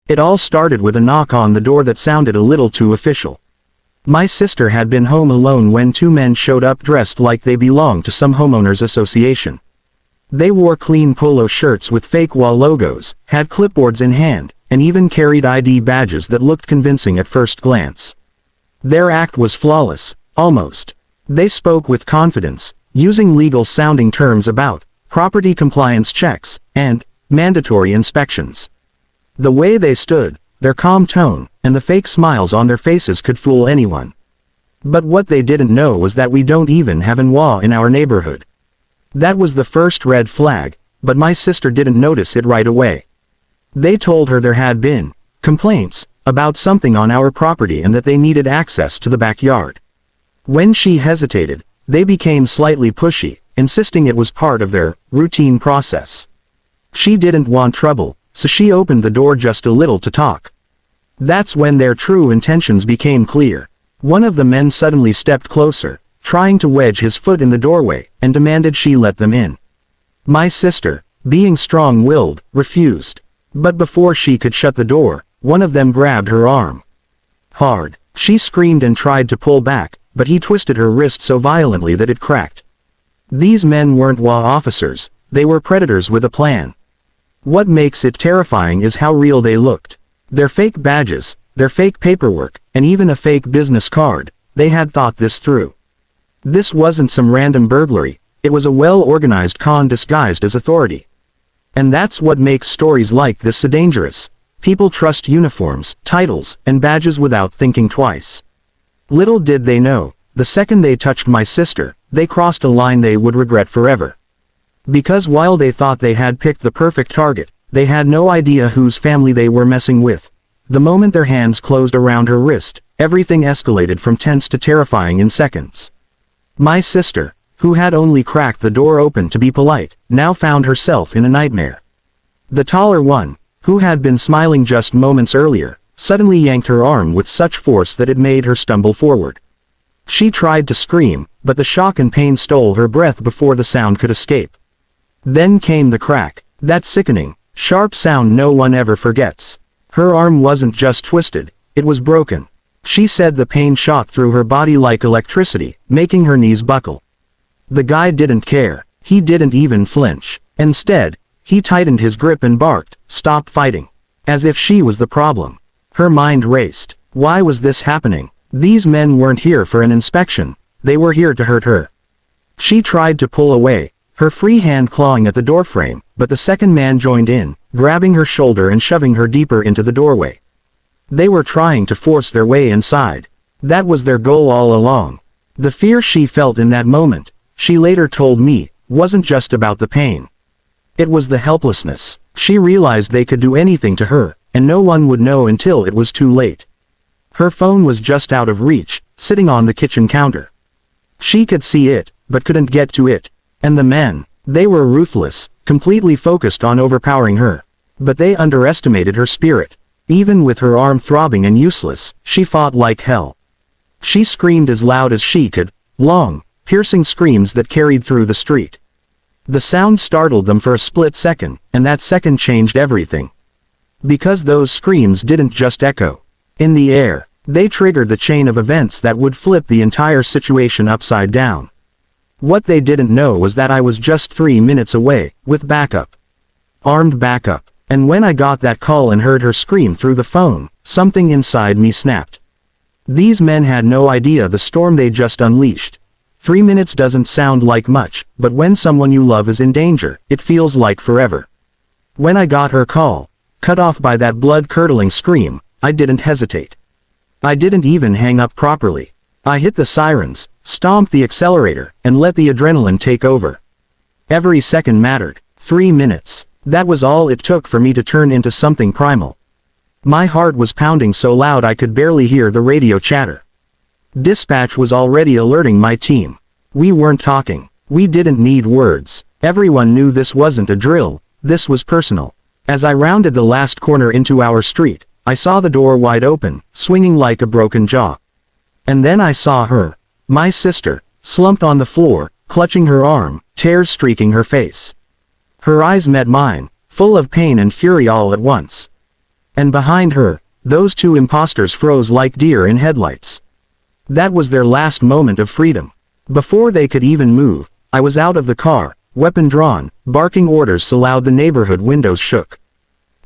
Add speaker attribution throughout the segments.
Speaker 1: It all started with a knock on the door that sounded a little too official. My sister had been home alone when two men showed up dressed like they belonged to some homeowners association. They wore clean polo shirts with fake wall logos, had clipboards in hand, and even carried ID badges that looked convincing at first glance. Their act was flawless, almost. They spoke with confidence, using legal-sounding terms about property compliance checks and mandatory inspections. The way they stood, their calm tone, and the fake smiles on their faces could fool anyone. But what they didn't know was that we don't even have an WA in our neighborhood. That was the first red flag, but my sister didn't notice it right away. They told her there had been complaints about something on our property and that they needed access to the backyard. When she hesitated, they became slightly pushy, insisting it was part of their routine process. She didn't want trouble, so she opened the door just a little to talk. That's when their true intentions became clear. One of the men suddenly stepped closer, trying to wedge his foot in the doorway, and demanded she let them in. My sister, being strong-willed, refused. But before she could shut the door, one of them grabbed her arm hard. She screamed and tried to pull back, but he twisted her wrist so violently that it cracked. These men weren't WA officers, they were predators with a plan. What makes it terrifying is how real they looked. Their fake badges, their fake paperwork, and even a fake business card, they had thought this through. This wasn't some random burglary, it was a well-organized con disguised as authority. And that's what makes stories like this so dangerous. People trust uniforms, titles, and badges without thinking twice. Little did they know, the second they touched my sister, they crossed a line they would regret forever. Because while they thought they had picked the perfect target, they had no idea whose family they were messing with. The moment their hands closed around her wrist, everything escalated from tense to terrifying in seconds. My sister, who had only cracked the door open to be polite, now found herself in a nightmare. The taller one, who had been smiling just moments earlier, suddenly yanked her arm with such force that it made her stumble forward. She tried to scream, but the shock and pain stole her breath before the sound could escape. Then came the crack, that sickening, sharp sound no one ever forgets. Her arm wasn't just twisted, it was broken. She said the pain shot through her body like electricity, making her knees buckle. The guy didn't care, he didn't even flinch. Instead, he tightened his grip and barked, "Stop fighting." As if she was the problem. Her mind raced. Why was this happening? These men weren't here for an inspection, they were here to hurt her. She tried to pull away, her free hand clawing at the doorframe, but the second man joined in, grabbing her shoulder and shoving her deeper into the doorway. They were trying to force their way inside. That was their goal all along. The fear she felt in that moment, she later told me, wasn't just about the pain. It was the helplessness. She realized they could do anything to her, and no one would know until it was too late. Her phone was just out of reach, sitting on the kitchen counter. She could see it, but couldn't get to it. And the men, they were ruthless, completely focused on overpowering her. But they underestimated her spirit. Even with her arm throbbing and useless, she fought like hell. She screamed as loud as she could, long, piercing screams that carried through the street. The sound startled them for a split second, and that second changed everything. Because those screams didn't just echo in the air, they triggered the chain of events that would flip the entire situation upside down. What they didn't know was that I was just 3 minutes away, with backup. Armed backup. And when I got that call and heard her scream through the phone, something inside me snapped. These men had no idea the storm they just unleashed. 3 minutes doesn't sound like much, but when someone you love is in danger, it feels like forever. When I got her call, cut off by that blood-curdling scream, I didn't hesitate. I didn't even hang up properly. I hit the sirens, stomped the accelerator, and let the adrenaline take over. Every second mattered. 3 minutes. That was all it took for me to turn into something primal. My heart was pounding so loud I could barely hear the radio chatter. Dispatch was already alerting my team. We weren't talking. We didn't need words. Everyone knew this wasn't a drill, this was personal. As I rounded the last corner into our street, I saw the door wide open, swinging like a broken jaw. And then I saw her, my sister, slumped on the floor, clutching her arm, tears streaking her face. Her eyes met mine, full of pain and fury all at once. And behind her, those two imposters froze like deer in headlights. That was their last moment of freedom. Before they could even move, I was out of the car, weapon drawn, barking orders so loud the neighborhood windows shook.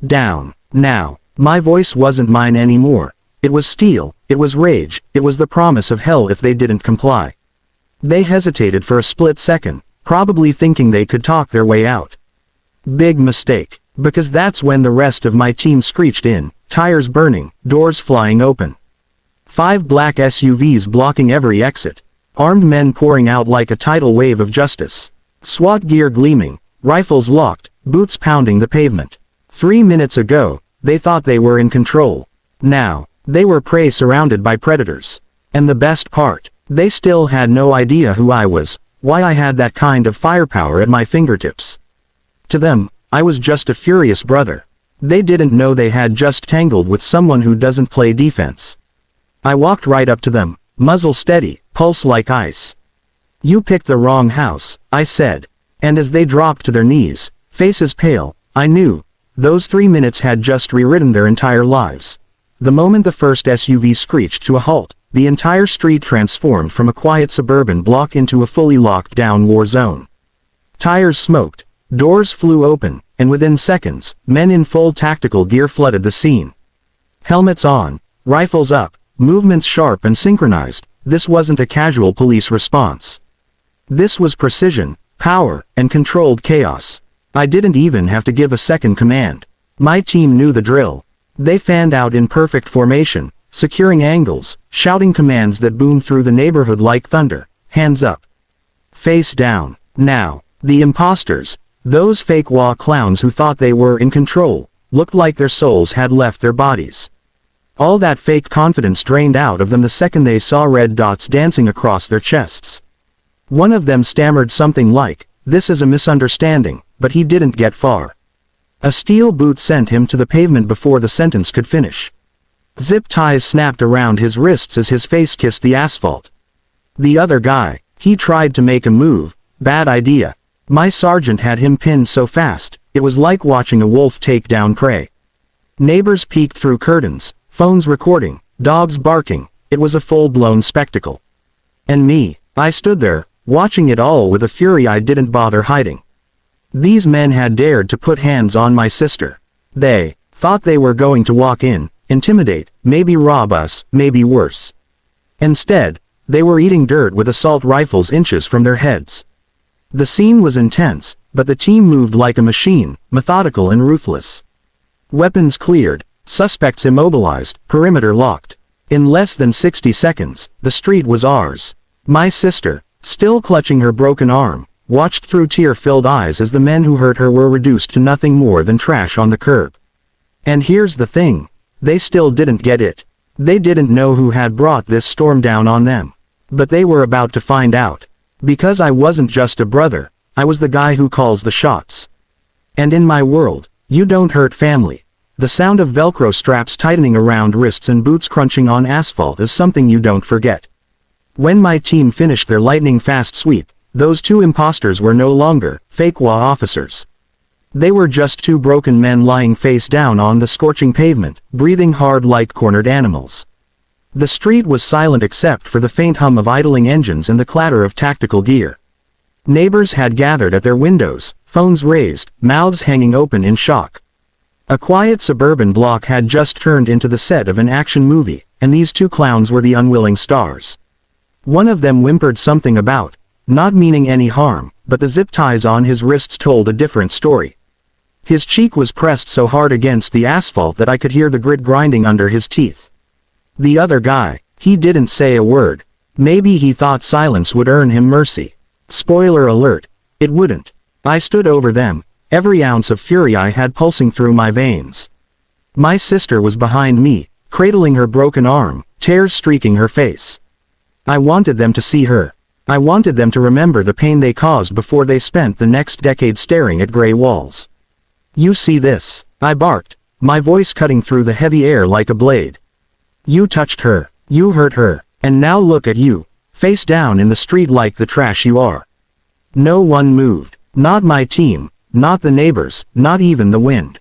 Speaker 1: Down. Now. My voice wasn't mine anymore. It was steel, it was rage, it was the promise of hell if they didn't comply. They hesitated for a split second, probably thinking they could talk their way out. Big mistake, because that's when the rest of my team screeched in, tires burning, doors flying open. 5 black SUVs blocking every exit. Armed men pouring out like a tidal wave of justice. SWAT gear gleaming, rifles locked, boots pounding the pavement. 3 minutes ago, they thought they were in control. Now, they were prey surrounded by predators. And the best part, they still had no idea who I was, why I had that kind of firepower at my fingertips. To them, I was just a furious brother. They didn't know they had just tangled with someone who doesn't play defense. I walked right up to them, muzzle steady, pulse like ice. "You picked the wrong house," I said. And as they dropped to their knees, faces pale, I knew. Those 3 minutes had just rewritten their entire lives. The moment the first SUV screeched to a halt, the entire street transformed from a quiet suburban block into a fully locked down war zone. Tires smoked, doors flew open, and within seconds, men in full tactical gear flooded the scene. Helmets on, rifles up, movements sharp and synchronized. This wasn't a casual police response. This was precision, power, and controlled chaos. I didn't even have to give a second command. My team knew the drill. They fanned out in perfect formation, securing angles, shouting commands that boomed through the neighborhood like thunder. Hands up. Face down. Now, the imposters, those fake wah clowns who thought they were in control, looked like their souls had left their bodies. All that fake confidence drained out of them the second they saw red dots dancing across their chests. One of them stammered something like, "This is a misunderstanding," but he didn't get far. A steel boot sent him to the pavement before the sentence could finish. Zip ties snapped around his wrists as his face kissed the asphalt. The other guy, he tried to make a move. Bad idea. My sergeant had him pinned so fast, it was like watching a wolf take down prey. Neighbors peeked through curtains, phones recording, dogs barking. It was a full-blown spectacle. And me, I stood there, watching it all with a fury I didn't bother hiding. These men had dared to put hands on my sister. They thought they were going to walk in, intimidate, maybe rob us, maybe worse. Instead, they were eating dirt with assault rifles inches from their heads. The scene was intense, but the team moved like a machine, methodical and ruthless. Weapons cleared, suspects immobilized, perimeter locked. In less than 60 seconds, the street was ours. My sister, still clutching her broken arm, watched through tear-filled eyes as the men who hurt her were reduced to nothing more than trash on the curb. And here's the thing. They still didn't get it. They didn't know who had brought this storm down on them. But they were about to find out. Because I wasn't just a brother, I was the guy who calls the shots. And in my world, you don't hurt family. The sound of Velcro straps tightening around wrists and boots crunching on asphalt is something you don't forget. When my team finished their lightning-fast sweep, those two imposters were no longer fake WA officers. They were just two broken men lying face down on the scorching pavement, breathing hard like cornered animals. The street was silent except for the faint hum of idling engines and the clatter of tactical gear. Neighbors had gathered at their windows, phones raised, mouths hanging open in shock. A quiet suburban block had just turned into the set of an action movie, and these two clowns were the unwilling stars. One of them whimpered something about not meaning any harm, but the zip ties on his wrists told a different story. His cheek was pressed so hard against the asphalt that I could hear the grit grinding under his teeth. The other guy, he didn't say a word. Maybe he thought silence would earn him mercy. Spoiler alert, it wouldn't. I stood over them, every ounce of fury I had pulsing through my veins. My sister was behind me, cradling her broken arm, tears streaking her face. I wanted them to see her. I wanted them to remember the pain they caused before they spent the next decade staring at gray walls. "You see this?" I barked, my voice cutting through the heavy air like a blade. "You touched her, you hurt her, and now look at you, face down in the street like the trash you are." No one moved, not my team, not the neighbors, not even the wind.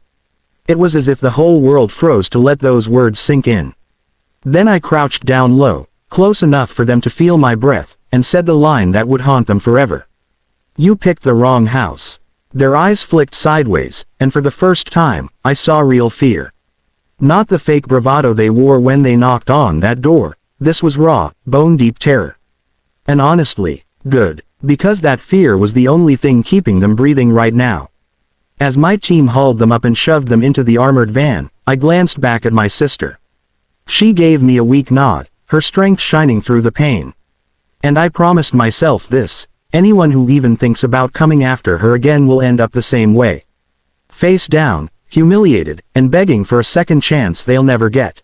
Speaker 1: It was as if the whole world froze to let those words sink in. Then I crouched down low, close enough for them to feel my breath, and said the line that would haunt them forever. "You picked the wrong house." Their eyes flicked sideways, and for the first time, I saw real fear. Not the fake bravado they wore when they knocked on that door. This was raw, bone-deep terror. And honestly, good, because that fear was the only thing keeping them breathing right now. As my team hauled them up and shoved them into the armored van, I glanced back at my sister. She gave me a weak nod, her strength shining through the pain. And I promised myself this: anyone who even thinks about coming after her again will end up the same way. Face down, humiliated, and begging for a second chance they'll never get.